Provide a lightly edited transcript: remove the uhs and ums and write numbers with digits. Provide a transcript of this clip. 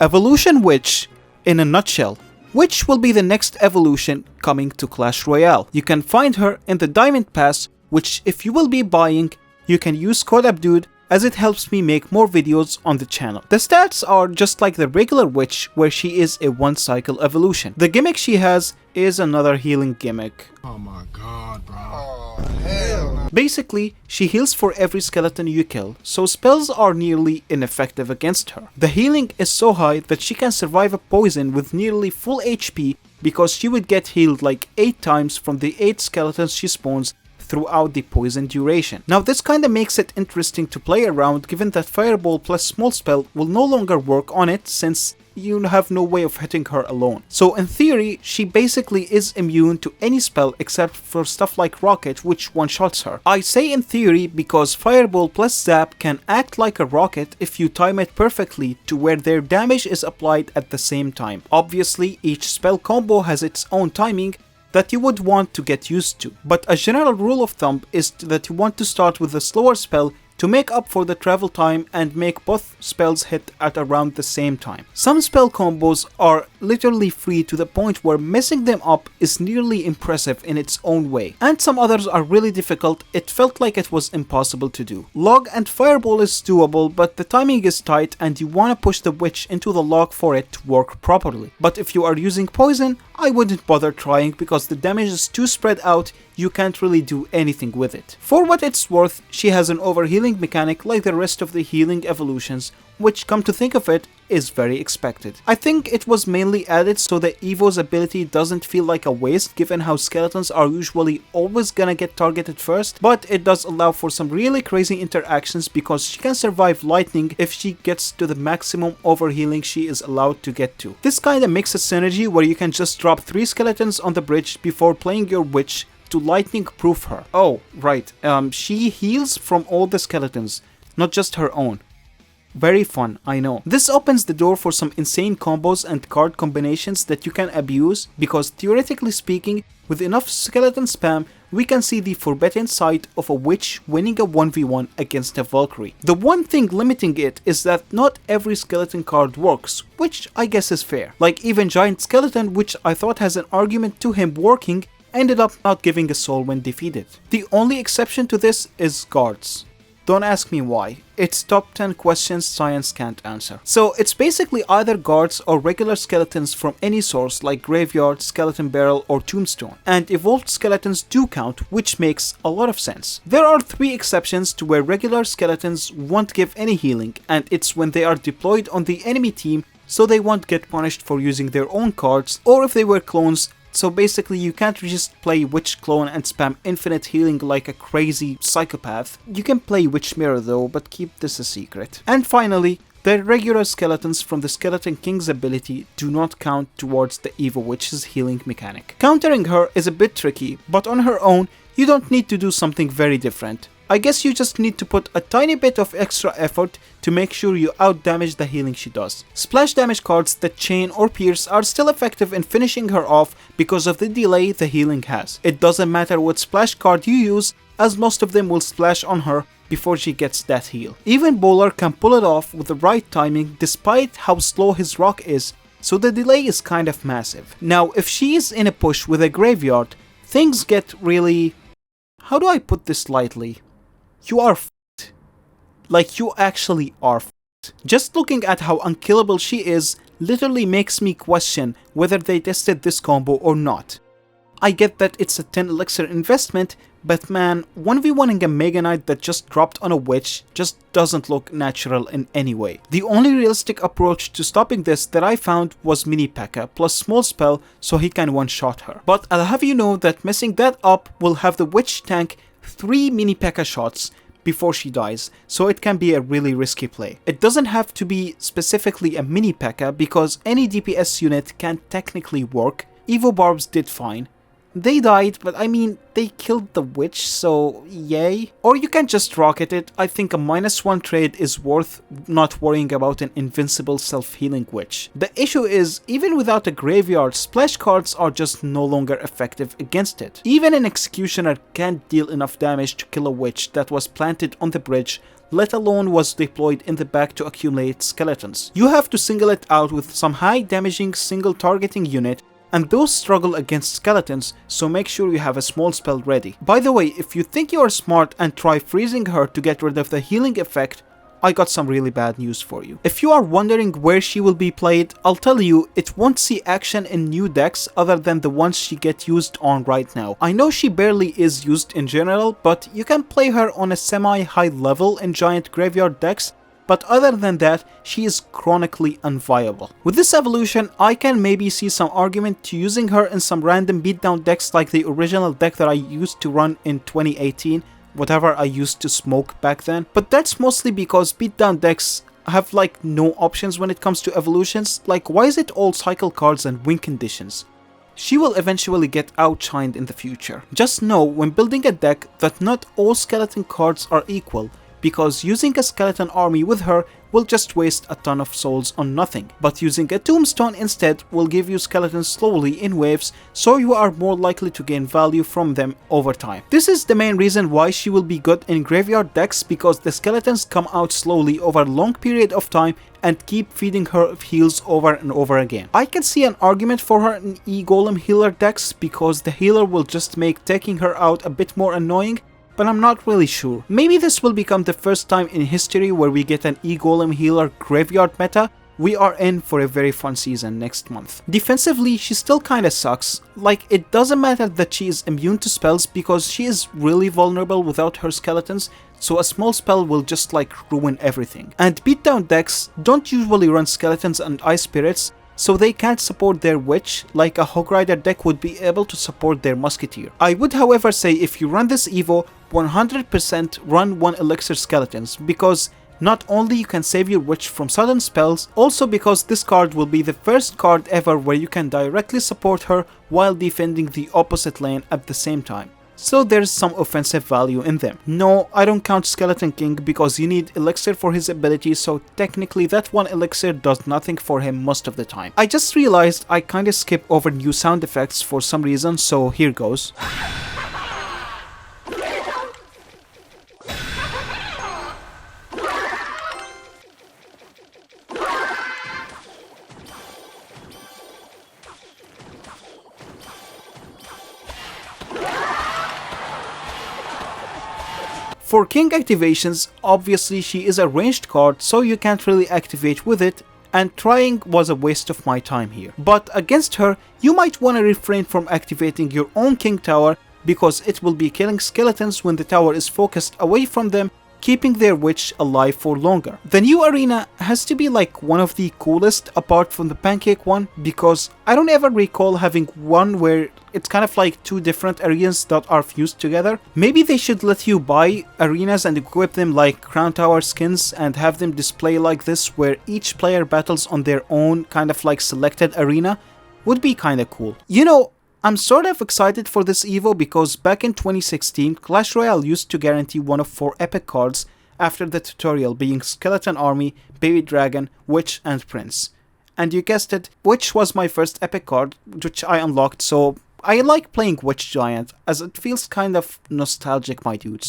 Evolution Witch in a nutshell. Witch will be the next evolution coming to Clash Royale. You can find her in the Diamond Pass, which if you will be buying, you can use code Abdod as it helps me make more videos on the channel. The stats are just like the regular Witch, where she is a one cycle evolution. The gimmick she has is another healing gimmick. Oh my god, bro. Oh, hell no. Basically, she heals for every skeleton you kill, so spells are nearly ineffective against her. The healing is so high that she can survive a poison with nearly full HP because she would get healed like 8 times from the 8 skeletons she spawns throughout the poison duration. Now this kinda makes it interesting to play around, given that Fireball plus small spell will no longer work on it since you have no way of hitting her alone. So in theory, she basically is immune to any spell except for stuff like Rocket, which one-shots her. I say in theory because Fireball plus Zap can act like a rocket if you time it perfectly to where their damage is applied at the same time. Obviously, each spell combo has its own timing that you would want to get used to, but a general rule of thumb is that you want to start with a slower spell to make up for the travel time and make both spells hit at around the same time. Some spell combos are literally free to the point where messing them up is nearly impressive in its own way, and some others are really difficult. It felt like it was impossible to do. Log and Fireball is doable, but the timing is tight and you want to push the Witch into the log for it to work properly. But if you are using Poison, I wouldn't bother trying because the damage is too spread out, you can't really do anything with it. For what it's worth, she has an overhealing mechanic like the rest of the healing evolutions, which, come to think of it, is very expected. I think it was mainly added so that Evo's ability doesn't feel like a waste given how skeletons are usually always gonna get targeted first, but it does allow for some really crazy interactions because she can survive lightning if she gets to the maximum overhealing she is allowed to get to. This kinda makes a synergy where you can just drop 3 skeletons on the bridge before playing your Witch to lightning proof her. Oh, right, she heals from all the skeletons, not just her own. Very fun, I know. This opens the door for some insane combos and card combinations that you can abuse because theoretically speaking, with enough skeleton spam, we can see the forbidden sight of a Witch winning a 1v1 against a Valkyrie. The one thing limiting it is that not every skeleton card works, which I guess is fair. Like even Giant Skeleton, which I thought has an argument to him working, ended up not giving a soul when defeated. The only exception to this is guards. Don't ask me why. It's top 10 questions science can't answer. So it's basically either guards or regular skeletons from any source like graveyard, skeleton barrel or tombstone. And evolved skeletons do count, which makes a lot of sense. There are 3 exceptions to where regular skeletons won't give any healing, and it's when they are deployed on the enemy team so they won't get punished for using their own cards, or if they were clones. So basically you can't just play Witch Clone and spam infinite healing like a crazy psychopath. You can play Witch Mirror though, but keep this a secret. And finally, the regular skeletons from the Skeleton King's ability do not count towards the Evo Witch's healing mechanic. Countering her is a bit tricky, but on her own, you don't need to do something very different. I guess you just need to put a tiny bit of extra effort to make sure you outdamage the healing she does. Splash damage cards that chain or pierce are still effective in finishing her off because of the delay the healing has. It doesn't matter what splash card you use, as most of them will splash on her before she gets that heal. Even Bowler can pull it off with the right timing despite how slow his rock is, so the delay is kind of massive. Now if she is in a push with a graveyard, things get really... how do I put this lightly? You are f***ed. Like you actually are f***ed. Just looking at how unkillable she is literally makes me question whether they tested this combo or not. I get that it's a 10 elixir investment, but man, 1v1ing a Mega Knight that just dropped on a Witch just doesn't look natural in any way. The only realistic approach to stopping this that I found was Mini P.E.K.K.A. plus small spell so he can one-shot her. But I'll have you know that messing that up will have the Witch tank 3 Mini P.E.K.K.A. shots before she dies, so it can be a really risky play. It doesn't have to be specifically a Mini P.E.K.K.A. because any DPS unit can technically work. Evo Barbs did fine. They died, but I mean, they killed the witch, so yay. Or you can just rocket it. I think a -1 trade is worth not worrying about an invincible self-healing witch. The issue is, even without a graveyard, splash cards are just no longer effective against it. Even an executioner can't deal enough damage to kill a witch that was planted on the bridge, let alone was deployed in the back to accumulate skeletons. You have to single it out with some high damaging single targeting unit, and those struggle against skeletons, so make sure you have a small spell ready. By the way, if you think you are smart and try freezing her to get rid of the healing effect, I got some really bad news for you. If you are wondering where she will be played, I'll tell you, it won't see action in new decks other than the ones she gets used on right now. I know she barely is used in general, but you can play her on a semi-high level in giant graveyard decks, but other than that, she is chronically unviable. With this evolution, I can maybe see some argument to using her in some random beatdown decks like the original deck that I used to run in 2018, whatever I used to smoke back then. But that's mostly because beatdown decks have like no options when it comes to evolutions. Like, why is it all cycle cards and win conditions? She will eventually get outshined in the future. Just know when building a deck that not all skeleton cards are equal, because using a skeleton army with her will just waste a ton of souls on nothing. But using a tombstone instead will give you skeletons slowly in waves, so you are more likely to gain value from them over time. This is the main reason why she will be good in graveyard decks, because the skeletons come out slowly over a long period of time and keep feeding her heals over and over again. I can see an argument for her in E-Golem healer decks, because the healer will just make taking her out a bit more annoying, but I'm not really sure. Maybe this will become the first time in history where we get an E-Golem healer graveyard meta. We are in for a very fun season next month. Defensively, she still kinda sucks. Like, it doesn't matter that she is immune to spells because she is really vulnerable without her skeletons, so a small spell will just like ruin everything. And beatdown decks don't usually run skeletons and ice spirits, so they can't support their witch like a Hog Rider deck would be able to support their musketeer. I would however say if you run this Evo, 100% run 1 elixir skeletons, because not only you can save your witch from sudden spells, also because this card will be the first card ever where you can directly support her while defending the opposite lane at the same time. So there's some offensive value in them. No, I don't count Skeleton King because you need elixir for his ability, so technically that 1 elixir does nothing for him most of the time. I just realized I kinda skip over new sound effects for some reason, so here goes. For King activations, obviously she is a ranged card, so you can't really activate with it, and trying was a waste of my time here. But against her, you might want to refrain from activating your own King Tower, because it will be killing skeletons when the tower is focused away from them, keeping their witch alive for longer. The new arena has to be like one of the coolest apart from the pancake one, because I don't ever recall having one where it's kind of like 2 different arenas that are fused together. Maybe they should let you buy arenas and equip them like Crown Tower skins and have them display like this, where each player battles on their own kind of like selected arena. Would be kinda cool. You know, I'm sort of excited for this Evo because back in 2016, Clash Royale used to guarantee one of 4 epic cards after the tutorial, being Skeleton Army, Baby Dragon, Witch and Prince. And you guessed it, Witch was my first epic card, which I unlocked, so I like playing Witch Giant as it feels kind of nostalgic, my dudes.